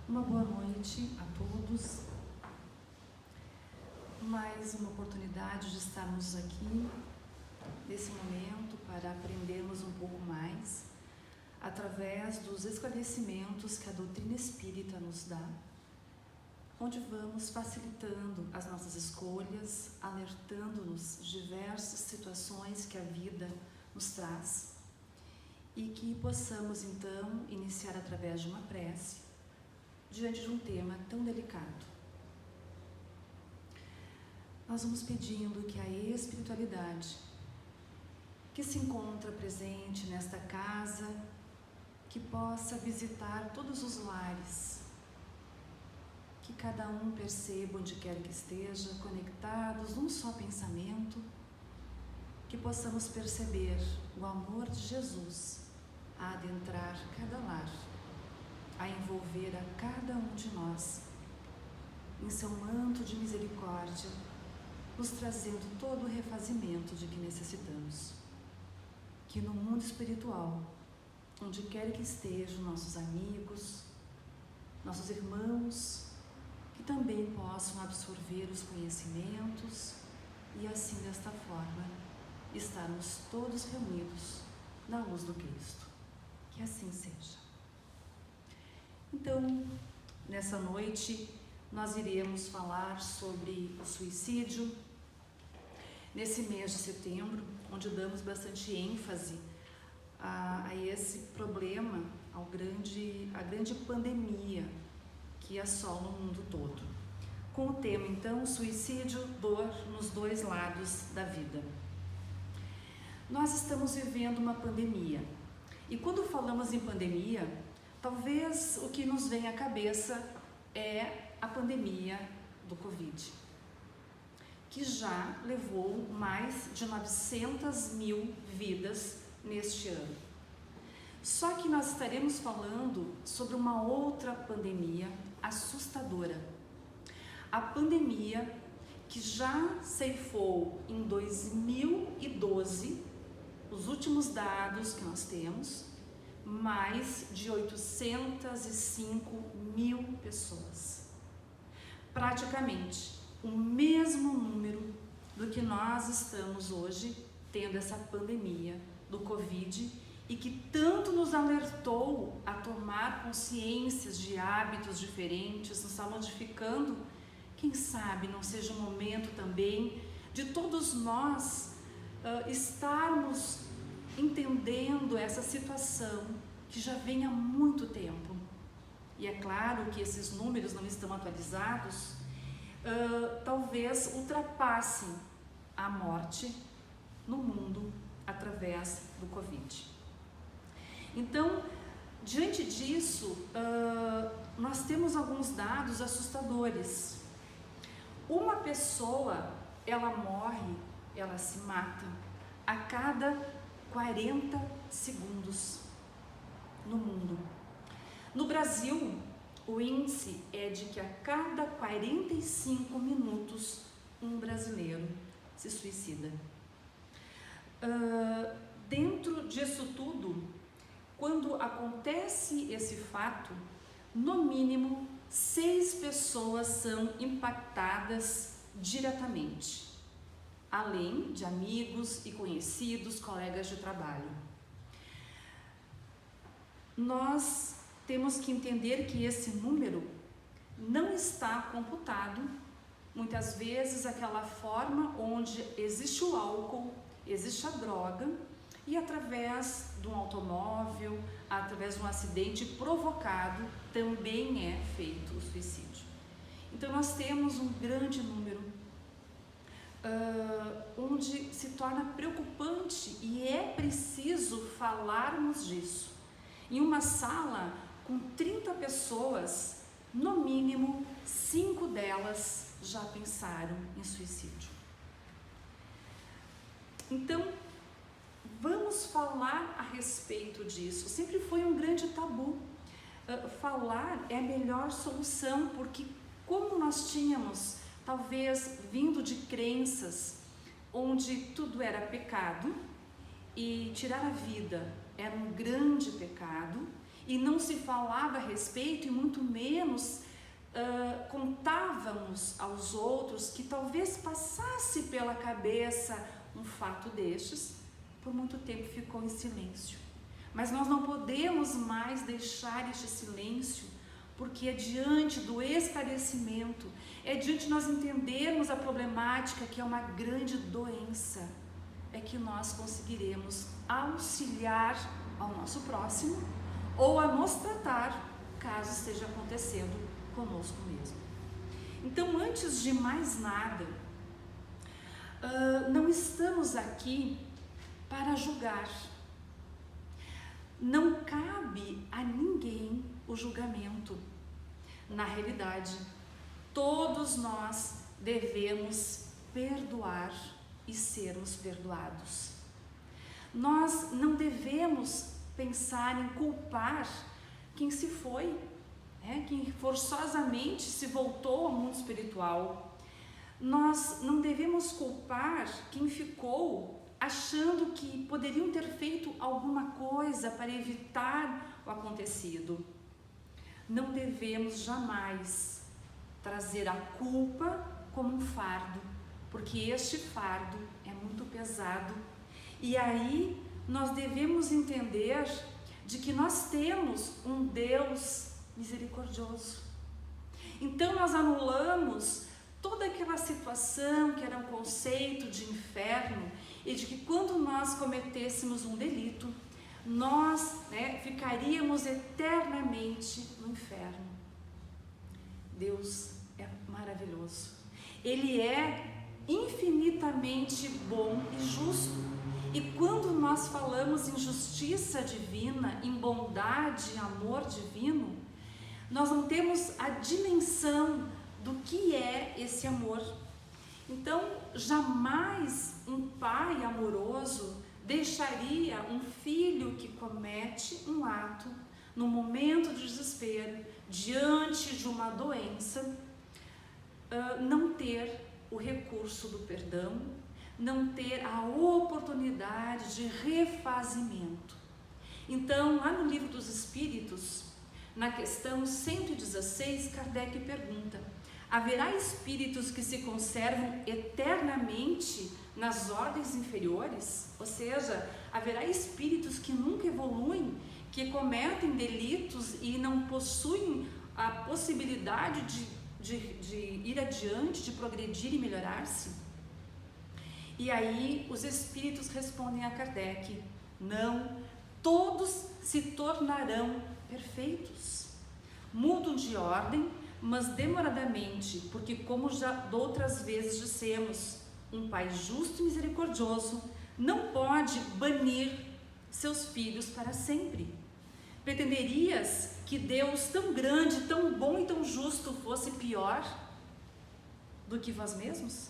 Uma boa noite a todos. Mais uma oportunidade de estarmos aqui nesse momento para aprendermos um pouco mais através dos esclarecimentos que a doutrina espírita nos dá, onde vamos facilitando as nossas escolhas, alertando-nos diversas situações que a vida nos traz e que possamos então iniciar através de uma prece diante de um tema tão delicado. Nós vamos pedindo que a espiritualidade que se encontra presente nesta casa, que possa visitar todos os lares, que cada um perceba onde quer que esteja, conectados num só pensamento, que possamos perceber o amor de Jesus a adentrar cada lar, a envolver a cada um de nós em seu manto de misericórdia, nos trazendo todo o refazimento de que necessitamos. Que no mundo espiritual, onde quer que estejam nossos amigos, nossos irmãos, que também possam absorver os conhecimentos e assim, desta forma, estarmos todos reunidos na luz do Cristo. Que assim seja. Então, nessa noite, nós iremos falar sobre o suicídio. Nesse mês de setembro, onde damos bastante ênfase a esse problema, a grande pandemia que assola o mundo todo. Com o tema, então, suicídio, dor nos dois lados da vida. Nós estamos vivendo uma pandemia. E quando falamos em pandemia, talvez o que nos vem à cabeça é a pandemia do Covid, que já levou mais de 900 mil vidas neste ano. Só que nós estaremos falando sobre uma outra pandemia assustadora. A pandemia que já ceifou em 2012, os últimos dados que nós temos, mais de 805 mil pessoas. Praticamente o mesmo número do que nós estamos hoje tendo essa pandemia do Covid e que tanto nos alertou a tomar consciências de hábitos diferentes, nos está modificando. Quem sabe não seja um momento também de todos nós estarmos entendendo essa situação que já vem há muito tempo. E é claro que esses números não estão atualizados, talvez ultrapassem a morte no mundo através do Covid. Então, diante disso, nós temos alguns dados assustadores. Uma pessoa, ela morre, ela se mata a cada 40 segundos no mundo. No Brasil, o índice é de que a cada 45 minutos um brasileiro se suicida. Dentro disso tudo, quando acontece esse fato, no mínimo 6 pessoas são impactadas diretamente, além de amigos e conhecidos, colegas de trabalho. Nós temos que entender que esse número não está computado, muitas vezes aquela forma onde existe o álcool, existe a droga e através de um automóvel, através de um acidente provocado, também é feito o suicídio. Então nós temos um grande número onde se torna preocupante e é preciso falarmos disso. Em uma sala com 30 pessoas, no mínimo 5 delas já pensaram em suicídio. Então, vamos falar a respeito disso. Sempre foi um grande tabu. Falar é a melhor solução, porque como nós tínhamos, talvez, vindo de crenças onde tudo era pecado e tirar a vida era um grande pecado, e não se falava a respeito, e muito menos contávamos aos outros que talvez passasse pela cabeça um fato destes, por muito tempo ficou em silêncio. Mas nós não podemos mais deixar este silêncio, porque é diante do esclarecimento, é diante de nós entendermos a problemática, que é uma grande doença, é que nós conseguiremos auxiliar ao nosso próximo ou a nos tratar, caso esteja acontecendo conosco mesmo. Então, antes de mais nada, não estamos aqui para julgar. Não cabe a ninguém o julgamento. Na realidade, todos nós devemos perdoar e sermos perdoados. Nós não devemos pensar em culpar quem se foi, quem forçosamente se voltou ao mundo espiritual. Nós não devemos culpar quem ficou achando que poderiam ter feito alguma coisa para evitar o acontecido. Não devemos jamais trazer a culpa como um fardo, porque este fardo é muito pesado. E aí nós devemos entender de que nós temos um Deus misericordioso. Então nós anulamos toda aquela situação que era um conceito de inferno, e de que quando nós cometêssemos um delito, nós ficaríamos eternamente no inferno. Deus é maravilhoso. Ele é infinitamente bom e justo. E quando nós falamos em justiça divina, em bondade e amor divino, nós não temos a dimensão do que é esse amor. Então, jamais um pai amoroso deixaria um filho que comete um ato no momento de desespero, diante de uma doença, não ter o recurso do perdão, não ter a oportunidade de refazimento. Então, lá no Livro dos Espíritos, na questão 116, Kardec pergunta: haverá espíritos que se conservam eternamente nas ordens inferiores? Ou seja, haverá espíritos que nunca evoluem, que cometem delitos e não possuem a possibilidade de ir adiante, de progredir e melhorar-se? E aí os espíritos respondem a Kardec: não, todos se tornarão perfeitos. Mudam de ordem, mas demoradamente, porque, como já outras vezes dissemos, um pai justo e misericordioso não pode banir seus filhos para sempre. Pretenderias que Deus, tão grande, tão bom e tão justo, fosse pior do que vós mesmos?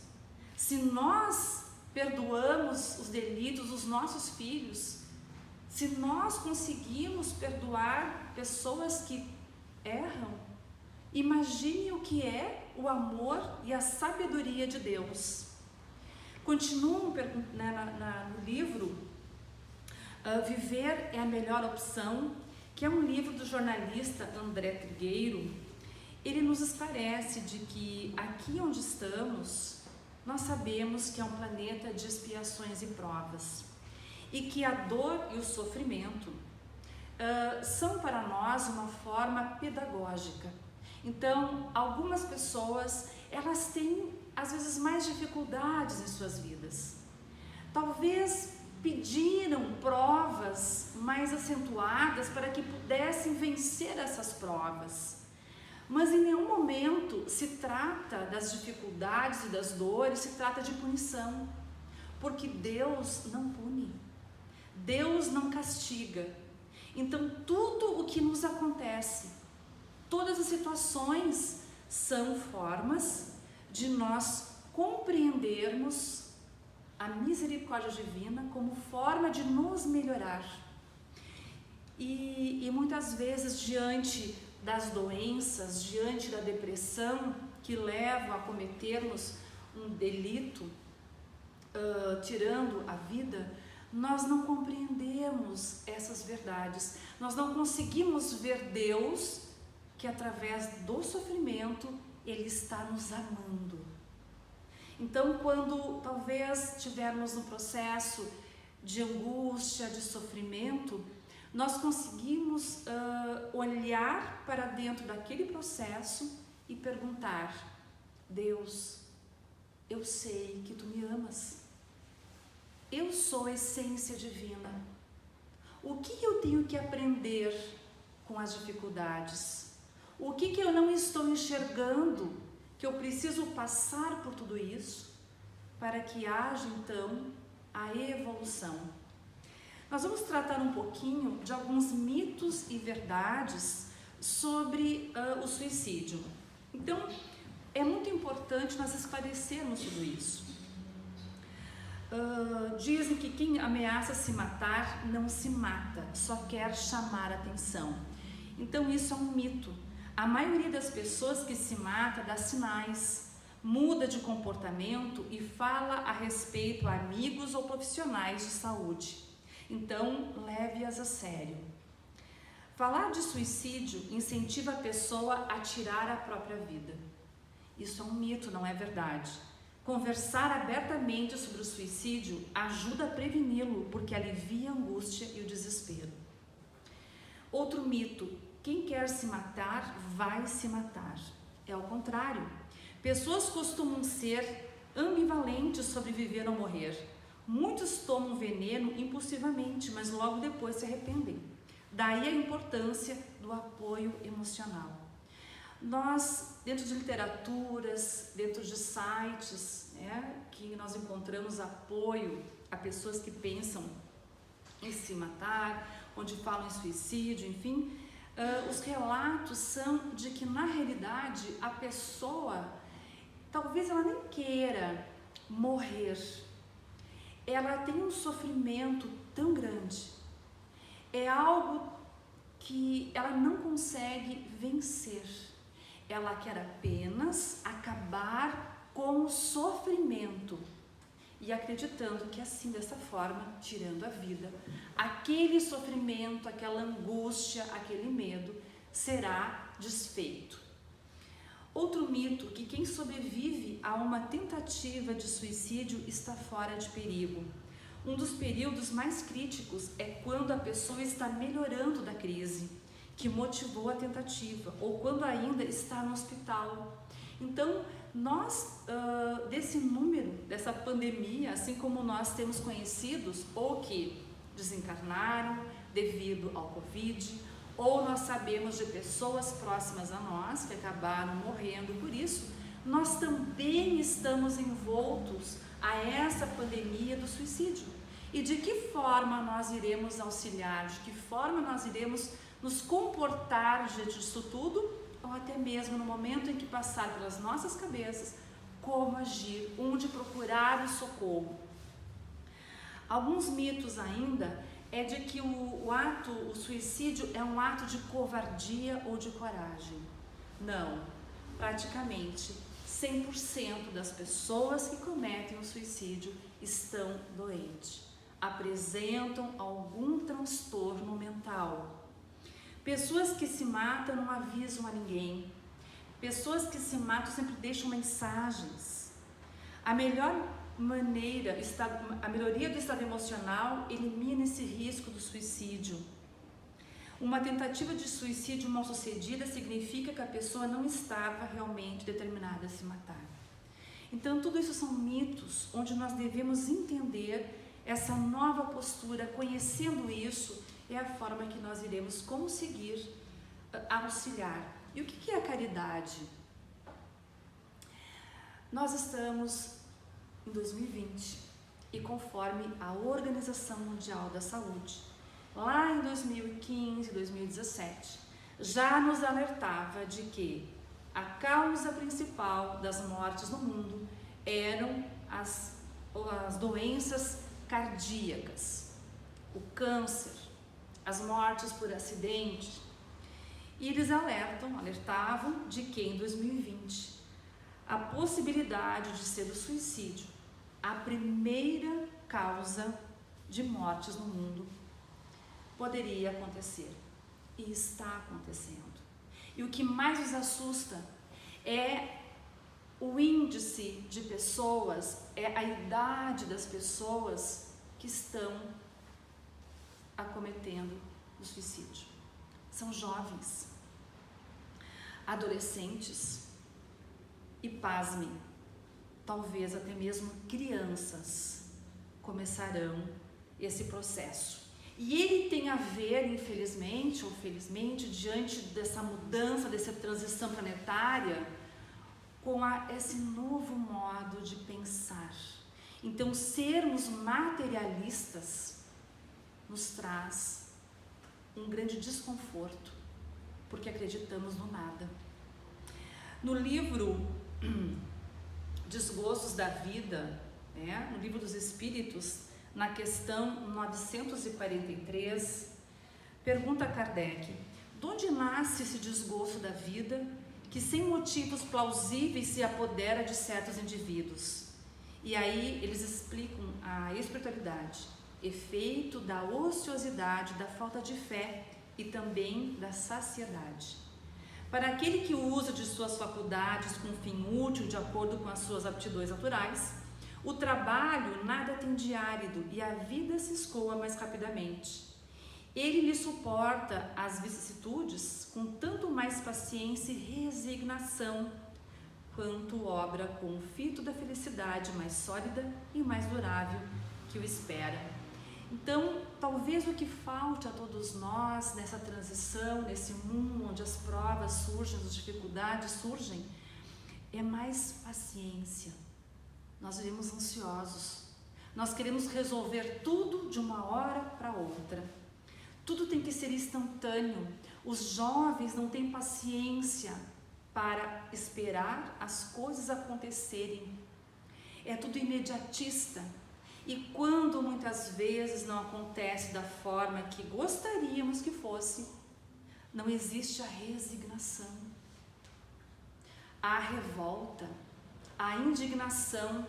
Se nós perdoamos os delitos dos nossos filhos, se nós conseguimos perdoar pessoas que erram, imagine o que é o amor e a sabedoria de Deus. Continuam no livro Viver é a Melhor Opção, que é um livro do jornalista André Trigueiro. Ele nos esclarece de que aqui onde estamos, nós sabemos que é um planeta de expiações e provas, e que a dor e o sofrimento são para nós uma forma pedagógica. Então, algumas pessoas, elas têm às vezes mais dificuldades em suas vidas. Talvez pediram provas mais acentuadas para que pudessem vencer essas provas. Mas em nenhum momento se trata das dificuldades e das dores, se trata de punição. Porque Deus não pune, Deus não castiga. Então tudo o que nos acontece, todas as situações, são formas de nós compreendermos a misericórdia divina como forma de nos melhorar. E muitas vezes, diante das doenças, diante da depressão que levam a cometermos um delito, tirando a vida, nós não compreendemos essas verdades. Nós não conseguimos ver Deus, que através do sofrimento Ele está nos amando. Então, quando talvez estivermos no processo de angústia, de sofrimento, nós conseguimos olhar para dentro daquele processo e perguntar: Deus, eu sei que Tu me amas. Eu sou a essência divina. O que eu tenho que aprender com as dificuldades? O que eu não estou enxergando, que eu preciso passar por tudo isso, para que haja então a evolução? Nós vamos tratar um pouquinho de alguns mitos e verdades sobre o suicídio. Então, é muito importante nós esclarecermos tudo isso. Dizem que quem ameaça se matar não se mata, só quer chamar atenção. Então isso é um mito. A maioria das pessoas que se mata dá sinais, muda de comportamento e fala a respeito a amigos ou profissionais de saúde. Então leve-as a sério. Falar de suicídio incentiva a pessoa a tirar a própria vida. Isso é um mito, não é verdade. Conversar abertamente sobre o suicídio ajuda a preveni-lo, porque alivia a angústia e o desespero. Outro mito: quem quer se matar, vai se matar. É ao contrário. Pessoas costumam ser ambivalentes sobre viver ou morrer. Muitos tomam veneno impulsivamente, mas logo depois se arrependem. Daí a importância do apoio emocional. Nós, dentro de literaturas, dentro de sites, que nós encontramos apoio a pessoas que pensam em se matar, onde falam em suicídio, enfim, os relatos são de que, na realidade, a pessoa, talvez ela nem queira morrer, ela tem um sofrimento tão grande, é algo que ela não consegue vencer. Ela quer apenas acabar com o sofrimento e acreditando que assim, dessa forma, tirando a vida, aquele sofrimento, aquela angústia, aquele medo será desfeito. Outro mito: que quem sobrevive a uma tentativa de suicídio está fora de perigo. Um dos períodos mais críticos é quando a pessoa está melhorando da crise que motivou a tentativa, ou quando ainda está no hospital. Então, nós, desse número, dessa pandemia, assim como nós temos conhecidos, ou que desencarnaram devido ao Covid, ou nós sabemos de pessoas próximas a nós que acabaram morrendo por isso, nós também estamos envoltos a essa pandemia do suicídio. E de que forma nós iremos auxiliar, de que forma nós iremos nos comportar diante disso tudo, ou até mesmo no momento em que passar pelas nossas cabeças, como agir, onde procurar o socorro. Alguns mitos ainda é de que o suicídio é um ato de covardia ou de coragem. Não, praticamente 100% das pessoas que cometem o suicídio estão doentes, apresentam algum transtorno mental. Pessoas que se matam não avisam a ninguém. Pessoas que se matam sempre deixam mensagens. A melhoria do estado emocional elimina esse risco do suicídio. Uma tentativa de suicídio mal sucedida significa que a pessoa não estava realmente determinada a se matar. Então, tudo isso são mitos, onde nós devemos entender essa nova postura. Conhecendo isso, é a forma que nós iremos conseguir auxiliar. E o que é a caridade? Nós estamos em 2020 e, conforme a Organização Mundial da Saúde, lá em 2015, 2017, já nos alertava de que a causa principal das mortes no mundo eram as doenças cardíacas, o câncer, as mortes por acidente. E eles alertavam de que em 2020 a possibilidade de ser o suicídio a primeira causa de mortes no mundo poderia acontecer. E está acontecendo. E o que mais nos assusta é o índice de pessoas, é a idade das pessoas que estão acometendo o suicídio. São jovens, adolescentes e, pasmem, talvez até mesmo crianças começarão esse processo. E ele tem a ver, infelizmente ou felizmente, diante dessa mudança, dessa transição planetária, com esse novo modo de pensar. Então, sermos materialistas nos traz um grande desconforto, porque acreditamos no nada. No livro Desgostos da Vida, no Livro dos Espíritos, na questão 943, pergunta a Kardec: de onde nasce esse desgosto da vida que sem motivos plausíveis se apodera de certos indivíduos? E aí eles explicam a espiritualidade: efeito da ociosidade, da falta de fé e também da saciedade. Para aquele que usa de suas faculdades com fim útil, de acordo com as suas aptidões naturais, o trabalho nada tem de árido e a vida se escoa mais rapidamente. Ele lhe suporta as vicissitudes com tanto mais paciência e resignação, quanto obra com o fito da felicidade mais sólida e mais durável que o espera. Então, talvez o que falte a todos nós nessa transição, nesse mundo onde as provas surgem, as dificuldades surgem, é mais paciência. Nós vivemos ansiosos, nós queremos resolver tudo de uma hora para outra. Tudo tem que ser instantâneo. Os jovens não têm paciência para esperar as coisas acontecerem. É tudo imediatista. E quando muitas vezes não acontece da forma que gostaríamos que fosse, não existe a resignação, a revolta, a indignação,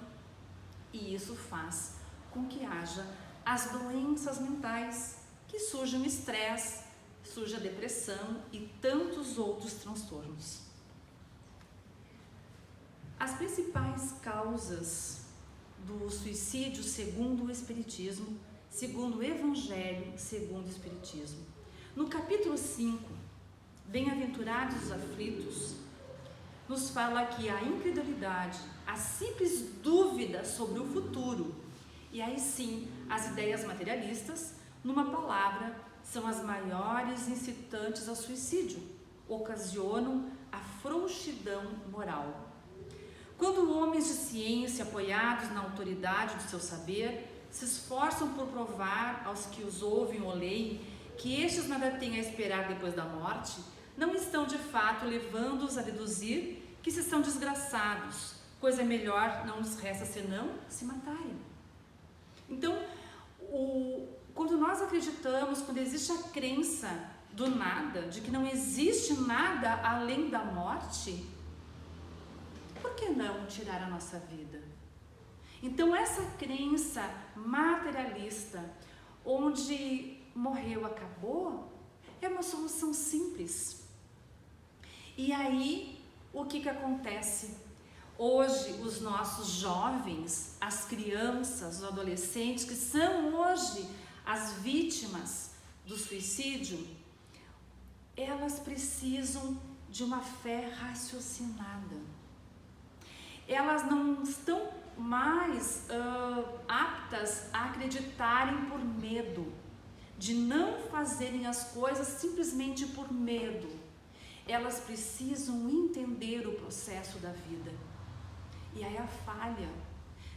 e isso faz com que haja as doenças mentais, que surge o estresse, surge a depressão e tantos outros transtornos. As principais causas do suicídio segundo o Espiritismo, segundo o Evangelho, segundo o Espiritismo. No capítulo 5, Bem-aventurados os aflitos, nos fala que a incredulidade, a simples dúvida sobre o futuro, e aí sim, as ideias materialistas, numa palavra, são as maiores incitantes ao suicídio, ocasionam a frouxidão moral. Quando homens de ciência, apoiados na autoridade do seu saber, se esforçam por provar aos que os ouvem ou leem que estes nada têm a esperar depois da morte, não estão de fato levando-os a deduzir que se são desgraçados, coisa melhor não lhes resta senão se matarem. Então, quando nós acreditamos, quando existe a crença do nada, de que não existe nada além da morte, por que não tirar a nossa vida? Então, essa crença materialista, onde morreu, acabou, é uma solução simples. E aí, o que acontece? Hoje, os nossos jovens, as crianças, os adolescentes, que são hoje as vítimas do suicídio, elas precisam de uma fé raciocinada. Elas não estão mais aptas a acreditarem por medo, de não fazerem as coisas simplesmente por medo. Elas precisam entender o processo da vida. E aí a falha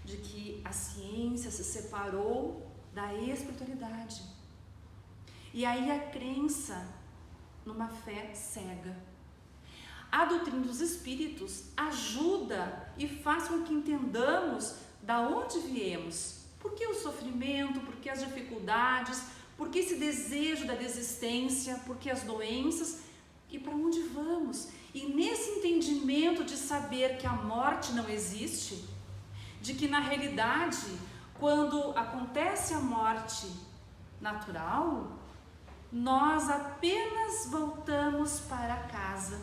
de que a ciência se separou da espiritualidade. E aí a crença numa fé cega. A doutrina dos espíritos ajuda e faz com que entendamos da onde viemos, por que o sofrimento, por que as dificuldades, por que esse desejo da desistência, por que as doenças e para onde vamos. E nesse entendimento de saber que a morte não existe, de que na realidade, quando acontece a morte natural, nós apenas voltamos para casa.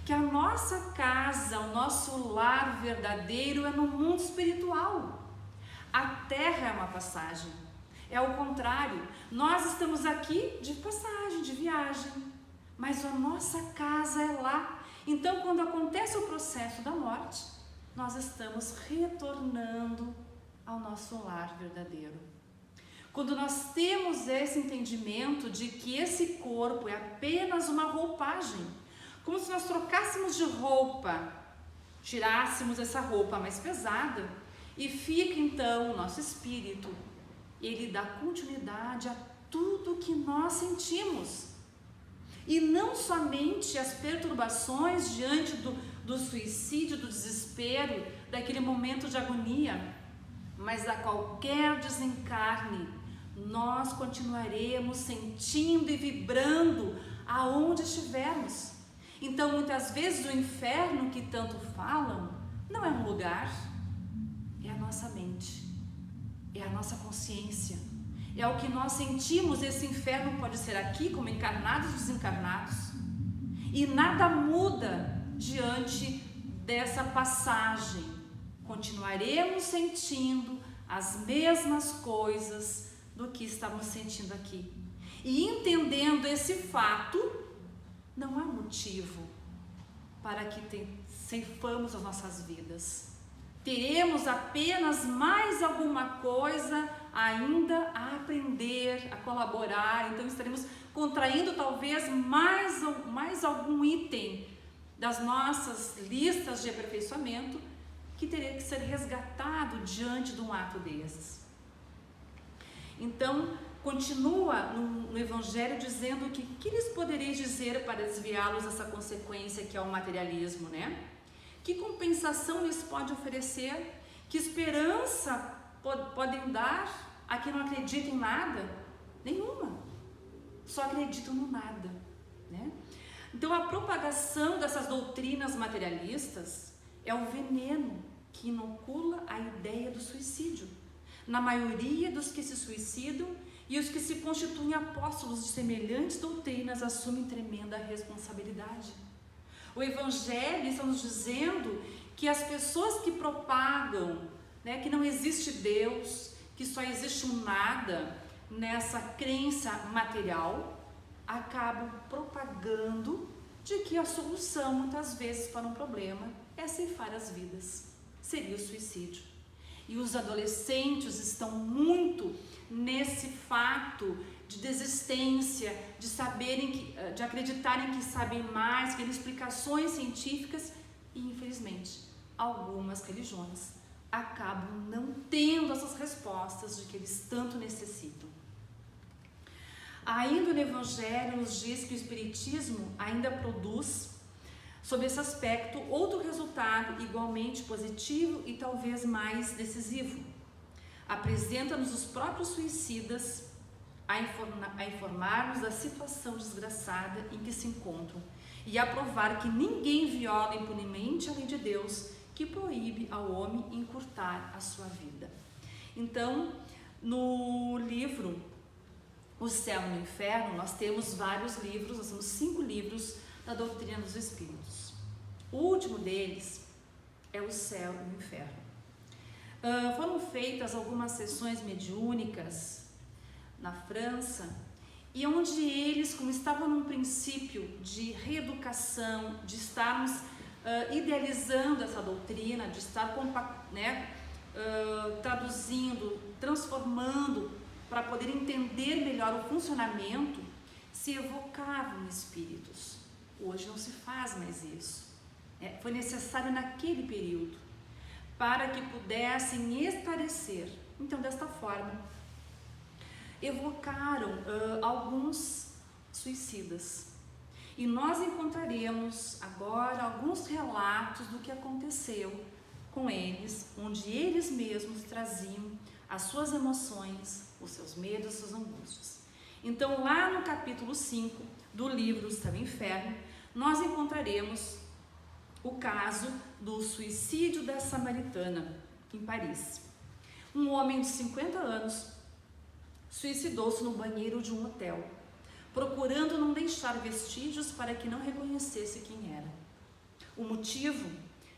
Que a nossa casa, o nosso lar verdadeiro é no mundo espiritual. A terra é uma passagem. É o contrário. Nós estamos aqui de passagem, de viagem, mas a nossa casa é lá. Então, quando acontece o processo da morte, nós estamos retornando ao nosso lar verdadeiro. Quando nós temos esse entendimento de que esse corpo é apenas uma roupagem, como se nós trocássemos de roupa, tirássemos essa roupa mais pesada e fica então o nosso espírito, ele dá continuidade a tudo que nós sentimos. E não somente as perturbações diante do suicídio, do desespero, daquele momento de agonia, mas a qualquer desencarne, nós continuaremos sentindo e vibrando aonde estivermos. Então, muitas vezes, o inferno que tanto falam não é um lugar, é a nossa mente, é a nossa consciência, é o que nós sentimos. Esse inferno pode ser aqui, como encarnados e desencarnados, e nada muda diante dessa passagem. Continuaremos sentindo as mesmas coisas do que estamos sentindo aqui. E entendendo esse fato, não há motivo para que ceifamos as nossas vidas. Teremos apenas mais alguma coisa ainda a aprender, a colaborar. Então estaremos contraindo talvez mais algum item das nossas listas de aperfeiçoamento que teria que ser resgatado diante de um ato desses. Então, continua no Evangelho dizendo que lhes podereis dizer para desviá-los dessa consequência que é o materialismo, né? Que compensação lhes pode oferecer? Que esperança podem dar a quem não acredita em nada? Nenhuma. Só acreditam no nada, né? Então, a propagação dessas doutrinas materialistas é o veneno que inocula a ideia do suicídio na maioria dos que se suicidam, e os que se constituem apóstolos de semelhantes doutrinas assumem tremenda responsabilidade. O Evangelho está nos dizendo que as pessoas que propagam, né, que não existe Deus, que só existe um nada, nessa crença material, acabam propagando de que a solução, muitas vezes, para um problema é ceifar as vidas. Seria o suicídio. E os adolescentes estão muito nesse fato de desistência, de saberem de acreditarem que sabem mais, que têm explicações científicas, e infelizmente algumas religiões acabam não tendo essas respostas de que eles tanto necessitam. Ainda no Evangelho nos diz que o Espiritismo ainda produz, sob esse aspecto, outro resultado igualmente positivo e talvez mais decisivo. Apresenta-nos os próprios suicidas a informar-nos da situação desgraçada em que se encontram e a provar que ninguém viola impunemente a lei de Deus, que proíbe ao homem encurtar a sua vida. Então, no livro O Céu e o Inferno, nós temos vários livros, nós temos 5 livros da doutrina dos Espíritos. O último deles é O Céu e o Inferno. Foram feitas algumas sessões mediúnicas na França, e onde eles, como estavam num princípio de reeducação, de estarmos idealizando essa doutrina, de estar traduzindo, transformando, para poder entender melhor o funcionamento, se evocavam espíritos. Hoje não se faz mais isso. Foi necessário naquele período, para que pudessem esclarecer. Então, desta forma, evocaram alguns suicidas. E nós encontraremos agora alguns relatos do que aconteceu com eles, onde eles mesmos traziam as suas emoções, os seus medos, as suas angústias. Então, lá no capítulo 5 do livro O Céu e o Inferno, nós encontraremos o caso do suicídio da samaritana em Paris. Um homem de 50 anos suicidou-se no banheiro de um hotel, procurando não deixar vestígios para que não reconhecesse quem era. O motivo?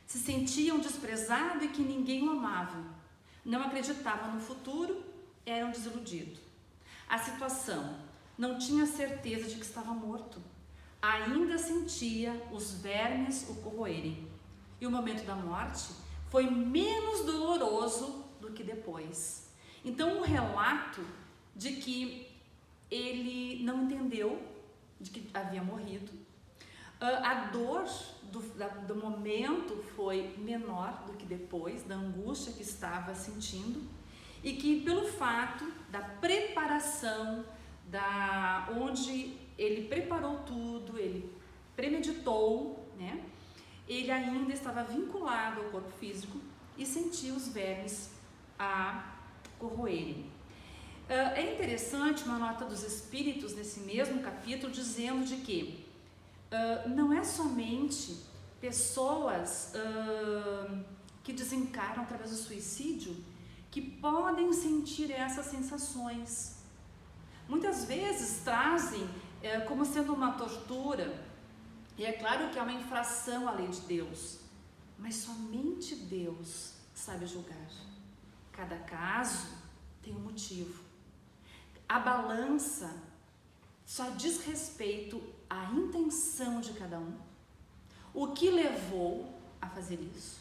Se sentia um desprezado e que ninguém o amava. Não acreditava no futuro, era um desiludido. A situação: não tinha certeza de que estava morto. Ainda sentia os vermes o corroerem. E o momento da morte foi menos doloroso do que depois. Então, um relato de que ele não entendeu de que havia morrido. A dor do momento foi menor do que depois, da angústia que estava sentindo, e que pelo fato da preparação, onde ele preparou tudo, ele premeditou, né? Ele ainda estava vinculado ao corpo físico e sentia os vermes a corroerem. É interessante uma nota dos Espíritos nesse mesmo capítulo dizendo de que não é somente pessoas que desencarnam através do suicídio que podem sentir essas sensações. Muitas vezes trazem como sendo uma tortura, e é claro que é uma infração à lei de Deus, mas somente Deus sabe julgar. Cada caso tem um motivo. A balança só diz respeito à intenção de cada um, o que levou a fazer isso,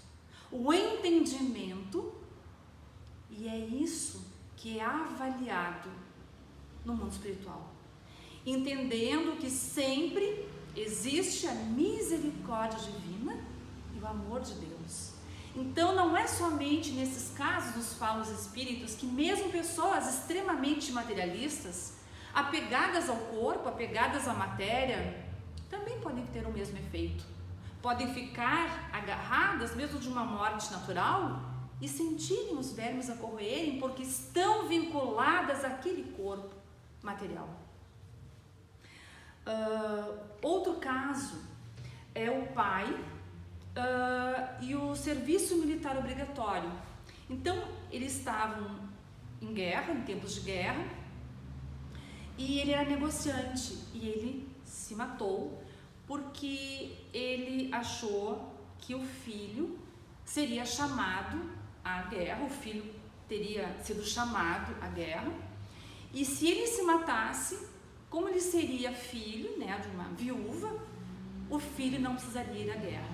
o entendimento, e é isso que é avaliado no mundo espiritual, entendendo que sempre existe a misericórdia divina e o amor de Deus. Então não é somente nesses casos, nos falam os Espíritos, que mesmo pessoas extremamente materialistas, apegadas ao corpo, apegadas à matéria, também podem ter o mesmo efeito. Podem ficar agarradas mesmo de uma morte natural e sentirem os vermes a corroerem porque estão vinculadas àquele corpo material. Outro caso é o pai e o serviço militar obrigatório. Então, eles estavam em guerra, em tempos de guerra, e ele era negociante e ele se matou porque ele achou que o filho seria chamado à guerra, o filho teria sido chamado à guerra, e se ele se matasse, como ele seria filho, né, de uma viúva, o filho não precisaria ir à guerra.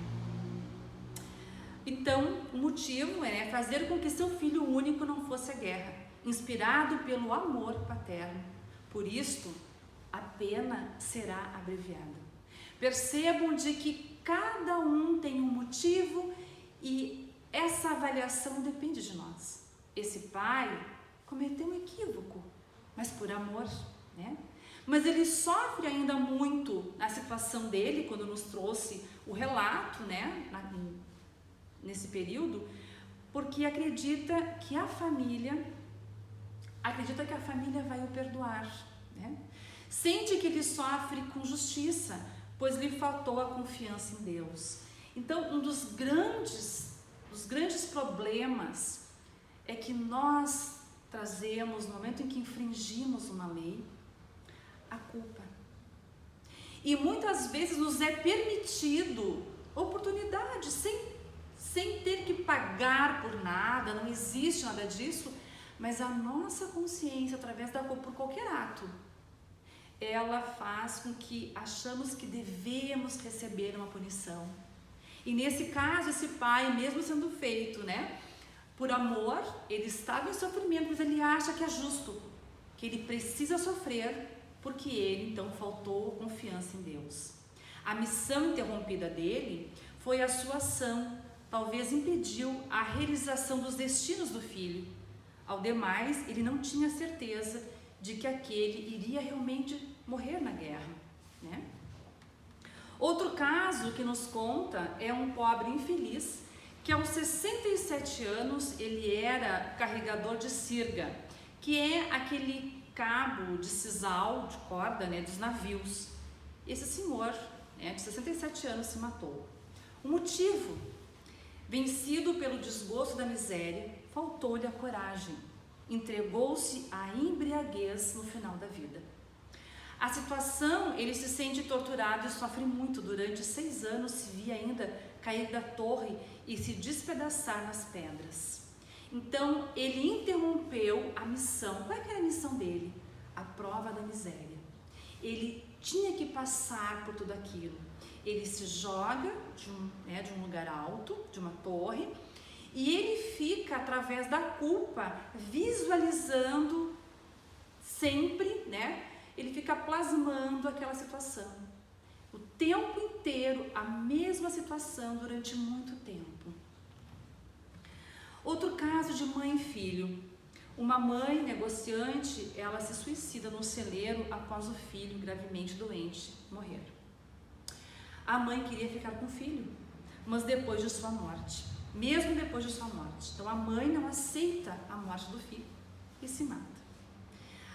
Então, o motivo é fazer com que seu filho único não fosse à guerra, inspirado pelo amor paterno. Por isto, a pena será abreviada. Percebam de que cada um tem um motivo e essa avaliação depende de nós. Esse pai cometeu um equívoco, mas por amor, né? Mas ele sofre ainda muito na situação dele, quando nos trouxe o relato, né, nesse período, porque acredita que a família vai o perdoar, né? Sente que ele sofre com justiça, pois lhe faltou a confiança em Deus. Então, um dos grandes problemas é que nós trazemos, no momento em que infringimos uma lei, a culpa. E muitas vezes nos é permitido oportunidade, sem ter que pagar por nada, não existe nada disso, mas a nossa consciência, através da culpa por qualquer ato, ela faz com que achamos que devemos receber uma punição. E nesse caso, esse pai, mesmo sendo feito, né, por amor, ele estava em sofrimento, mas ele acha que é justo, que ele precisa sofrer, porque ele então faltou confiança em Deus. A missão interrompida dele foi a sua ação, talvez impediu a realização dos destinos do filho. Ao demais, ele não tinha certeza de que aquele iria realmente morrer na guerra, né? Outro caso que nos conta é um pobre infeliz que aos 67 anos ele era carregador de sirga, que é aquele cabo de sisal, de corda, né, dos navios. Esse senhor, né, de 67 anos se matou. O motivo? Vencido pelo desgosto da miséria, faltou-lhe a coragem, entregou-se à embriaguez no final da vida. A situação, ele se sente torturado e sofre muito. Durante 6 anos se via ainda cair da torre e se despedaçar nas pedras. Então ele interrompeu a missão. Qual era a missão dele? A prova da miséria. Ele tinha que passar por tudo aquilo. Ele se joga de um lugar alto, de uma torre, e ele fica, através da culpa, visualizando sempre, ele fica plasmando aquela situação. O tempo inteiro, a mesma situação durante muito tempo. Outro caso de mãe e filho. Uma mãe negociante, ela se suicida no celeiro após o filho gravemente doente morrer. A mãe queria ficar com o filho, mas depois de sua morte, mesmo depois de sua morte. Então a mãe não aceita a morte do filho e se mata.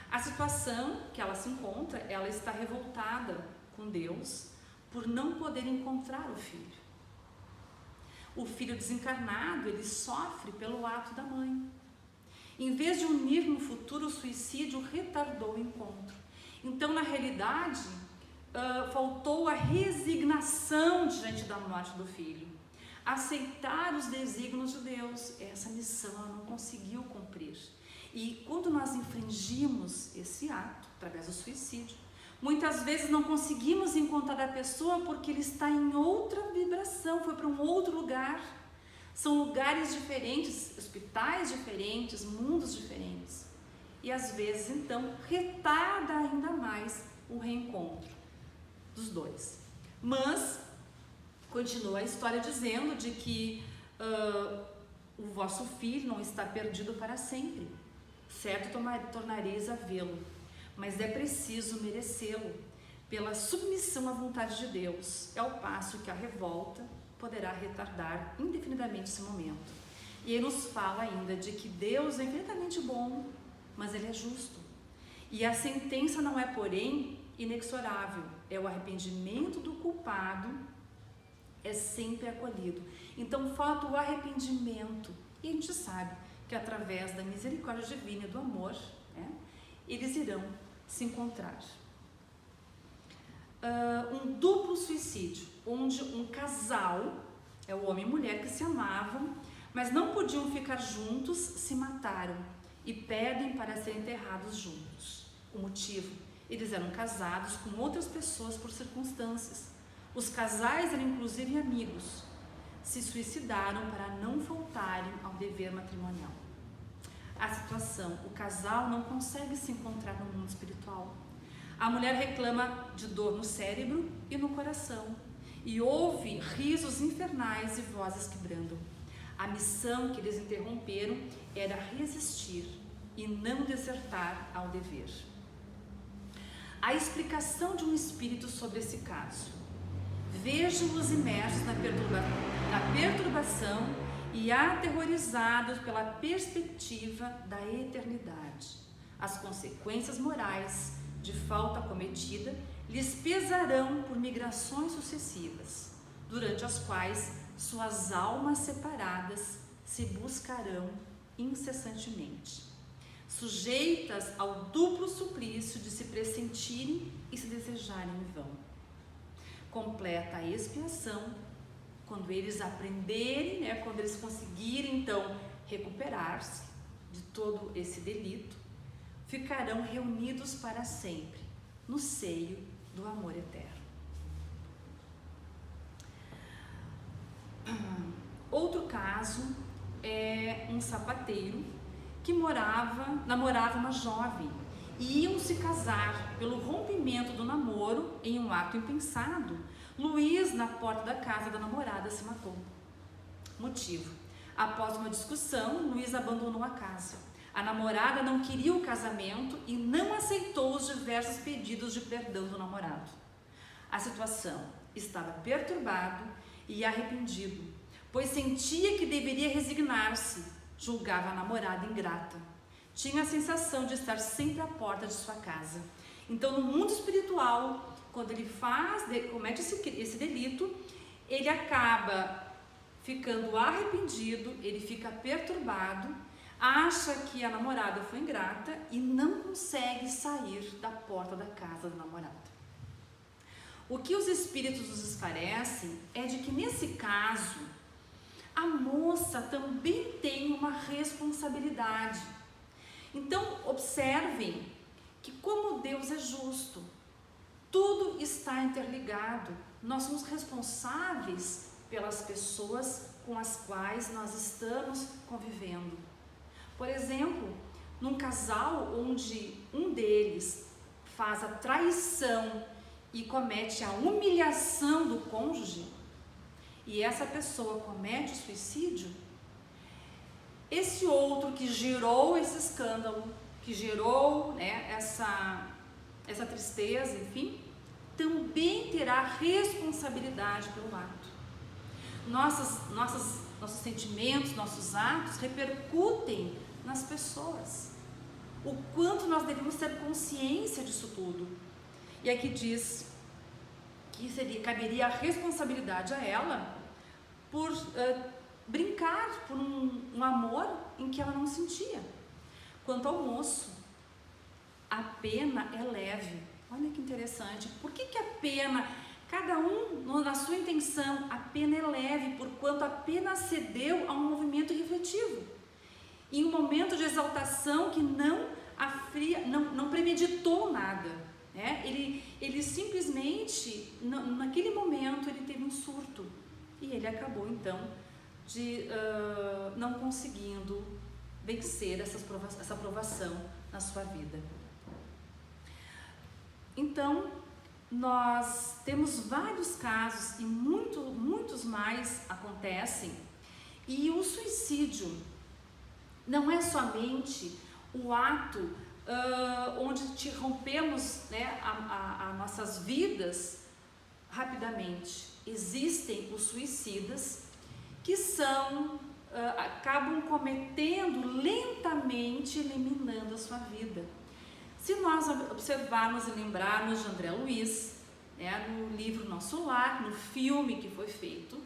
A situação que ela se encontra, ela está revoltada com Deus por não poder encontrar o filho. O filho desencarnado, ele sofre pelo ato da mãe. Em vez de unir no futuro, o suicídio retardou o encontro. Então, na realidade, faltou a resignação diante da morte do filho. Aceitar os desígnios de Deus. Essa missão ela não conseguiu cumprir. E quando nós infringimos esse ato, através do suicídio, muitas vezes não conseguimos encontrar a pessoa porque ele está em outra vibração, foi para um outro lugar. São lugares diferentes, hospitais diferentes, mundos diferentes. E às vezes, então, retarda ainda mais o reencontro dos dois. Mas, continua a história dizendo de que o vosso filho não está perdido para sempre. Certo, tornareis a vê-lo, mas é preciso merecê-lo pela submissão à vontade de Deus. É o passo que a revolta poderá retardar indefinidamente esse momento. E ele nos fala ainda de que Deus é infinitamente bom, mas ele é justo. E a sentença não é, porém, inexorável. É o arrependimento do culpado, é sempre acolhido. Então falta o arrependimento. E a gente sabe que através da misericórdia divina e do amor, eles irão se encontrar. Um duplo suicídio, onde um casal, é o homem e mulher que se amavam, mas não podiam ficar juntos, se mataram e pedem para serem enterrados juntos. O motivo? Eles eram casados com outras pessoas por circunstâncias. Os casais eram inclusive amigos. Se suicidaram para não faltarem ao dever matrimonial. A situação, o casal não consegue se encontrar no mundo espiritual. A mulher reclama de dor no cérebro e no coração e ouve risos infernais e vozes que brandam. A missão que eles interromperam era resistir e não desertar ao dever. A explicação de um espírito sobre esse caso. Vejo-os imersos na perturbação e aterrorizados pela perspectiva da eternidade. As consequências morais de falta cometida lhes pesarão por migrações sucessivas, durante as quais suas almas separadas se buscarão incessantemente, sujeitas ao duplo suplício de se pressentirem e se desejarem em vão. Completa a expiação quando eles aprenderem, quando eles conseguirem então recuperar-se de todo esse delito, ficarão reunidos para sempre no seio do amor eterno. Outro caso é um sapateiro que namorava uma jovem e iam se casar. Pelo rompimento do namoro, em um ato impensado, Luiz, na porta da casa da namorada, se matou. Motivo: após uma discussão, Luiz abandonou a casa. A namorada não queria o casamento e não aceitou os diversos pedidos de perdão do namorado. A situação: estava perturbado e arrependido, pois sentia que deveria resignar-se. Julgava a namorada ingrata. Tinha a sensação de estar sempre à porta de sua casa. Então, no mundo espiritual, quando ele comete esse delito, ele acaba ficando arrependido, ele fica perturbado acha que a namorada foi ingrata e não consegue sair da porta da casa da namorada. O que os espíritos nos esclarecem é de que nesse caso a moça também tem uma responsabilidade. Então observem que como Deus é justo, tudo está interligado. Nós somos responsáveis pelas pessoas com as quais nós estamos convivendo. Por exemplo, num casal onde um deles faz a traição e comete a humilhação do cônjuge, e essa pessoa comete o suicídio, esse outro que gerou esse escândalo, que gerou, né, essa tristeza, enfim, também terá responsabilidade pelo ato. Nossos sentimentos, nossos atos repercutem nas pessoas. O quanto nós devemos ter consciência disso tudo. E aqui diz que caberia a responsabilidade a ela por brincar por um amor em que ela não sentia. Quanto ao moço, a pena é leve. Olha que interessante. Por que a pena, cada um na sua intenção, a pena é leve, porquanto apenas cedeu a um movimento refletivo, em um momento de exaltação que não premeditou nada, né? Ele simplesmente, naquele momento, ele teve um surto e ele acabou então não conseguindo vencer essa provação na sua vida. Então, nós temos vários casos e muitos mais acontecem, e o suicídio não é somente o ato onde rompemos, né, as nossas vidas rapidamente. Existem os suicidas que acabam cometendo lentamente, eliminando a sua vida. Se nós observarmos e lembrarmos de André Luiz, né, no livro Nosso Lar, no filme que foi feito,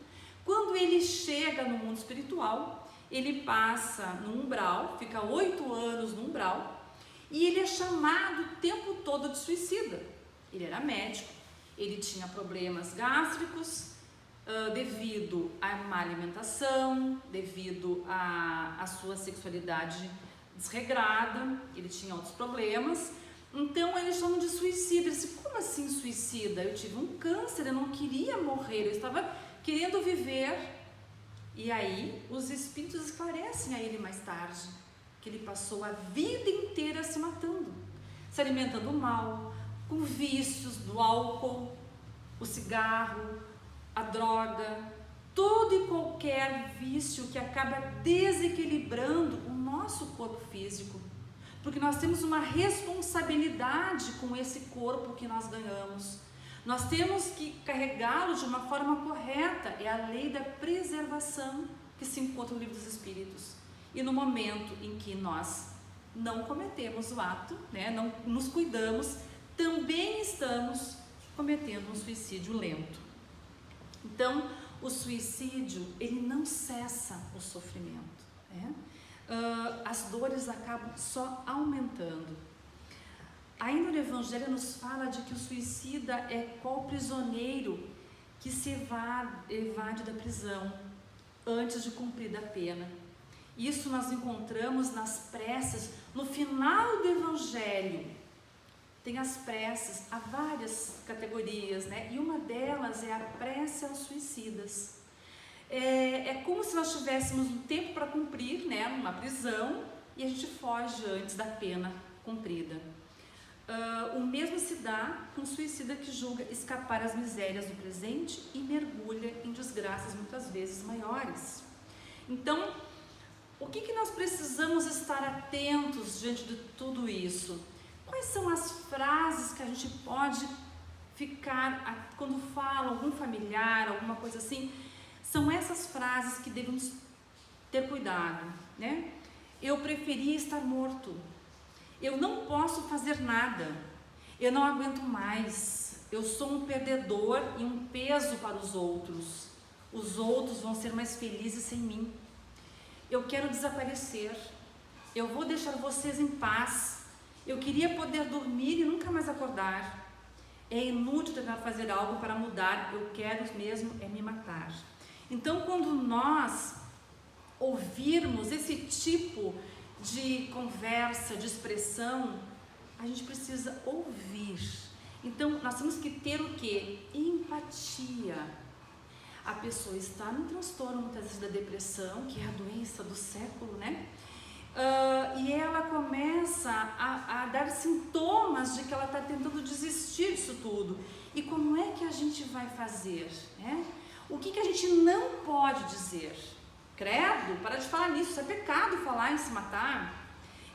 quando ele chega no mundo espiritual, ele passa no umbral, fica 8 anos no umbral, e ele é chamado o tempo todo de suicida. Ele era médico, ele tinha problemas gástricos, devido à má alimentação, devido à sua sexualidade desregrada, ele tinha outros problemas. Então eles chamam de suicida. Ele disse: como assim suicida? Eu tive um câncer, eu não queria morrer, eu estava querendo viver. E aí os espíritos esclarecem a ele mais tarde que ele passou a vida inteira se matando, se alimentando mal, com vícios do álcool, o cigarro, a droga, todo e qualquer vício que acaba desequilibrando o nosso corpo físico, porque nós temos uma responsabilidade com esse corpo que nós ganhamos. Nós temos que carregá-lo de uma forma correta. É a lei da preservação que se encontra no Livro dos Espíritos. E no momento em que nós não cometemos o ato, né, não nos cuidamos, também estamos cometendo um suicídio lento. Então, o suicídio, ele não cessa o sofrimento, né? As dores acabam só aumentando. Ainda no Evangelho nos fala de que o suicida é qual prisioneiro que se evade da prisão antes de cumprir a pena. Isso nós encontramos nas preces. No final do Evangelho tem as preces, há várias categorias, né? E uma delas é a prece aos suicidas. É como se nós tivéssemos um tempo para cumprir, né, numa prisão, e a gente foge antes da pena cumprida. O mesmo se dá com o suicida que julga escapar às misérias do presente e mergulha em desgraças muitas vezes maiores. Então, o que nós precisamos estar atentos diante de tudo isso? Quais são as frases que a gente pode ficar, quando fala algum familiar, alguma coisa assim? São essas frases que devemos ter cuidado, né? Eu preferia estar morto. Eu não posso fazer nada. Eu não aguento mais. Eu sou um perdedor e um peso para os outros. Os outros vão ser mais felizes sem mim. Eu quero desaparecer. eu vou deixar vocês em paz, eu queria poder dormir e nunca mais acordar. É inútil tentar fazer algo para mudar, eu quero mesmo é me matar. Então, quando nós ouvirmos esse tipo de conversa, de expressão, a gente precisa ouvir. Então, nós temos que ter o quê? Empatia. A pessoa está no transtorno, muitas vezes, da depressão, que é a doença do século, né? E ela começa a dar sintomas de que ela está tentando desistir disso tudo. E como é que a gente vai fazer, né? O que a gente não pode dizer? Credo, para de falar nisso, isso é pecado falar em se matar.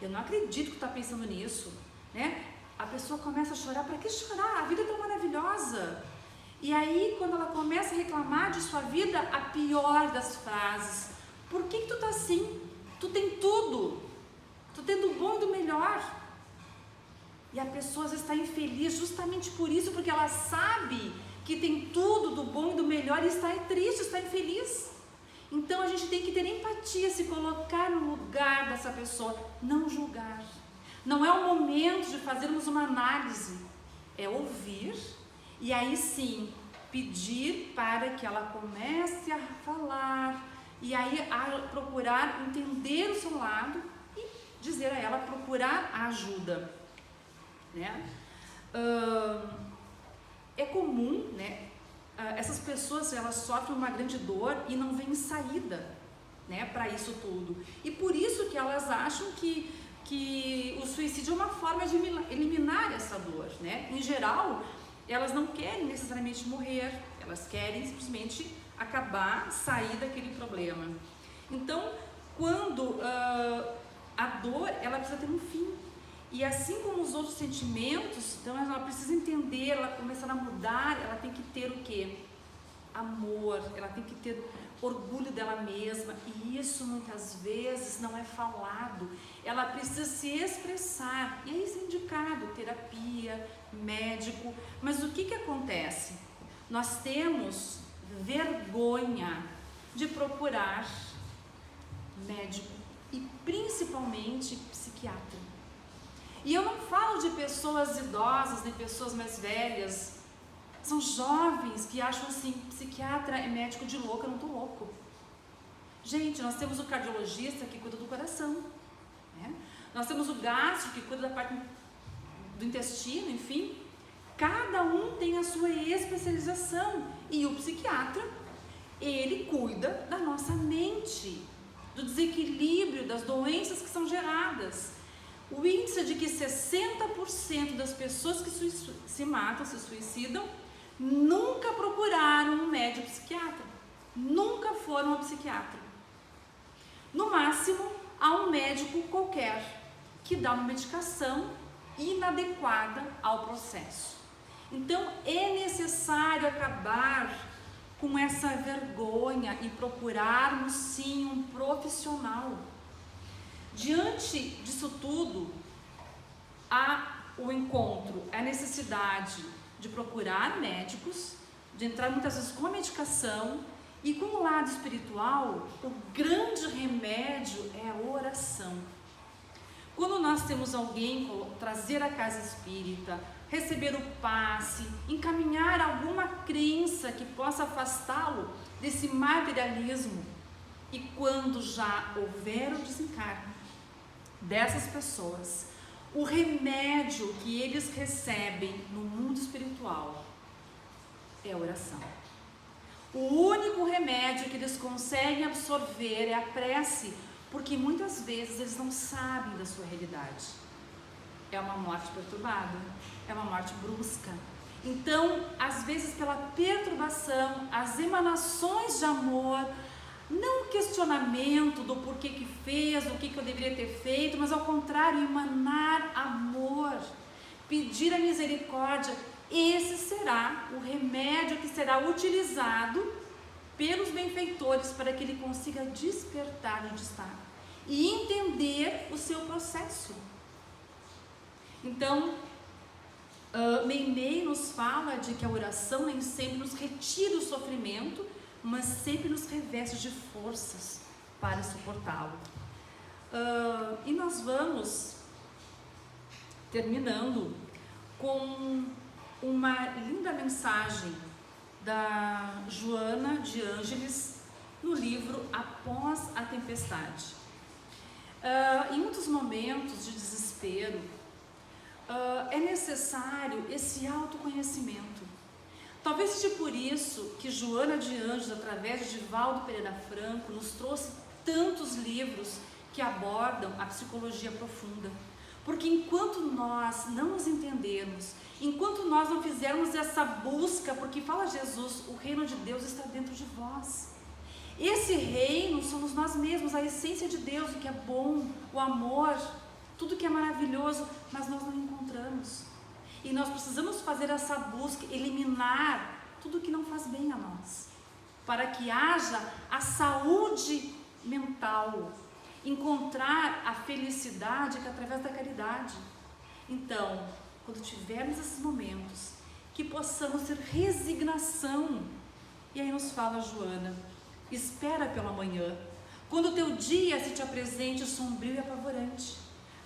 Eu não acredito que tu está pensando nisso, né? A pessoa começa a chorar. Para que chorar? A vida é tão maravilhosa. E aí, quando ela começa a reclamar de sua vida, a pior das frases: por que tu tá assim? Tu tem tudo, tu tem do bom e do melhor. E a pessoa às vezes está infeliz justamente por isso, porque ela sabe que tem tudo do bom e do melhor e está triste, está infeliz. Então a gente tem que ter empatia, se colocar no lugar dessa pessoa, não julgar. Não é o momento de fazermos uma análise, é ouvir e aí sim pedir para que ela comece a falar e aí a procurar entender o seu lado e dizer a ela procurar ajuda, né? É comum, né? Essas pessoas, elas sofrem uma grande dor e não veem saída, né, para isso tudo. E por isso que elas acham que o suicídio é uma forma de eliminar essa dor, né? Em geral, elas não querem necessariamente morrer, elas querem simplesmente acabar, sair daquele problema. Então, quando a dor, ela precisa ter um fim. E assim como os outros sentimentos, então ela precisa entender, ela começar a mudar, ela tem que ter o quê? Amor, ela tem que ter orgulho dela mesma, e isso muitas vezes não é falado, ela precisa se expressar, e aí isso é indicado, terapia, médico, mas o que acontece? Nós temos vergonha de procurar médico e principalmente psiquiatra. E eu não falo de pessoas idosas, nem pessoas mais velhas. São jovens que acham assim, psiquiatra é médico de louco, eu não tô louco. Gente, nós temos o cardiologista que cuida do coração, né? Nós temos o gastro que cuida da parte do intestino, enfim. Cada um tem a sua especialização. E o psiquiatra, ele cuida da nossa mente, do desequilíbrio, das doenças que são geradas. O índice é de que 60% das pessoas que se matam, se suicidam, nunca procuraram um médico psiquiatra, nunca foram ao psiquiatra. No máximo, há um médico qualquer que dá uma medicação inadequada ao processo. Então, é necessário acabar com essa vergonha e procurarmos sim um profissional. Diante disso tudo, há o encontro, a necessidade de procurar médicos, de entrar muitas vezes com a medicação, e com o lado espiritual, o grande remédio é a oração. Quando nós temos alguém, trazer a casa espírita, receber o passe, encaminhar alguma crença que possa afastá-lo desse materialismo, e quando já houver o desencarne dessas pessoas, o remédio que eles recebem no mundo espiritual é a oração. O único remédio que eles conseguem absorver é a prece, porque muitas vezes eles não sabem da sua realidade. É uma morte perturbada, é uma morte brusca. Então, às vezes pela perturbação, as emanações de amor, não o questionamento do porquê que fez, do que eu deveria ter feito, mas ao contrário, emanar amor, pedir a misericórdia, esse será o remédio que será utilizado pelos benfeitores para que ele consiga despertar onde está e entender o seu processo. Então, Meimei nos fala de que a oração nem sempre nos retira o sofrimento, mas sempre nos reveste de forças para suportá-lo. E nós vamos terminando com uma linda mensagem da Joana de Ângeles no livro Após a Tempestade. Em muitos momentos de desespero, é necessário esse autoconhecimento. Talvez seja por isso que Joana de Ângeles, através de Divaldo Pereira Franco, nos trouxe tantos livros que abordam a psicologia profunda. Porque enquanto nós não nos entendermos, enquanto nós não fizermos essa busca, porque fala Jesus, o reino de Deus está dentro de vós. Esse reino somos nós mesmos, a essência de Deus, o que é bom, o amor, tudo que é maravilhoso, mas nós não encontramos. E nós precisamos fazer essa busca, eliminar tudo que não faz bem a nós, para que haja a saúde mental, encontrar a felicidade que é através da caridade. Então, quando tivermos esses momentos, que possamos ter resignação. E aí nos fala Joana, espera pela manhã, quando o teu dia se te apresente sombrio e apavorante.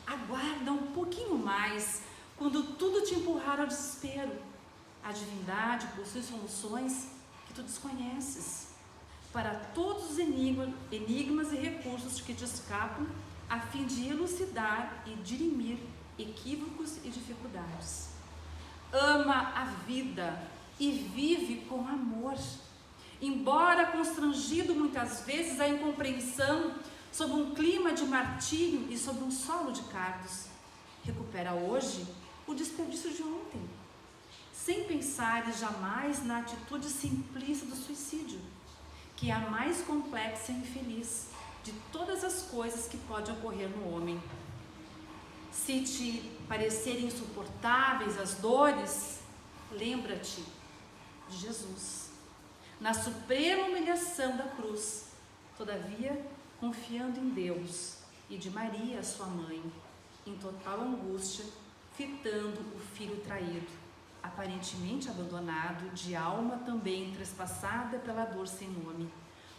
Aguarda um pouquinho mais, quando tudo te empurrar ao desespero. A divindade possui soluções que tu desconheces, para todos os enigmas e recursos que te escapam, a fim de elucidar e dirimir equívocos e dificuldades. Ama a vida e vive com amor, embora constrangido muitas vezes à incompreensão, sob um clima de martírio e sob um solo de cardos. Recupera hoje o desperdício de ontem, sem pensares jamais na atitude simplista do suicídio, que é a mais complexa e infeliz de todas as coisas que podem ocorrer no homem. Se te parecerem insuportáveis as dores, lembra-te de Jesus, na suprema humilhação da cruz, todavia confiando em Deus, e de Maria, sua mãe, em total angústia, fitando o filho traído, aparentemente abandonado, de alma também trespassada pela dor sem nome,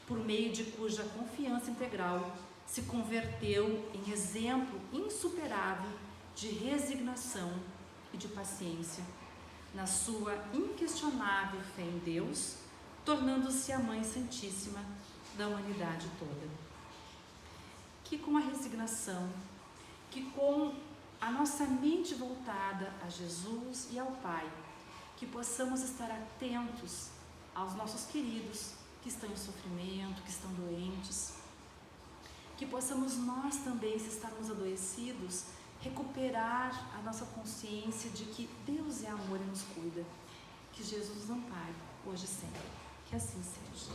por meio de cuja confiança integral se converteu em exemplo insuperável de resignação e de paciência, na sua inquestionável fé em Deus, tornando-se a Mãe Santíssima da humanidade toda. Que com a resignação, que com a nossa mente voltada a Jesus e ao Pai, que possamos estar atentos aos nossos queridos que estão em sofrimento, que estão doentes, que possamos nós também, se estarmos adoecidos, recuperar a nossa consciência de que Deus é amor e nos cuida. Que Jesus nos ampare, hoje e sempre. Que assim seja.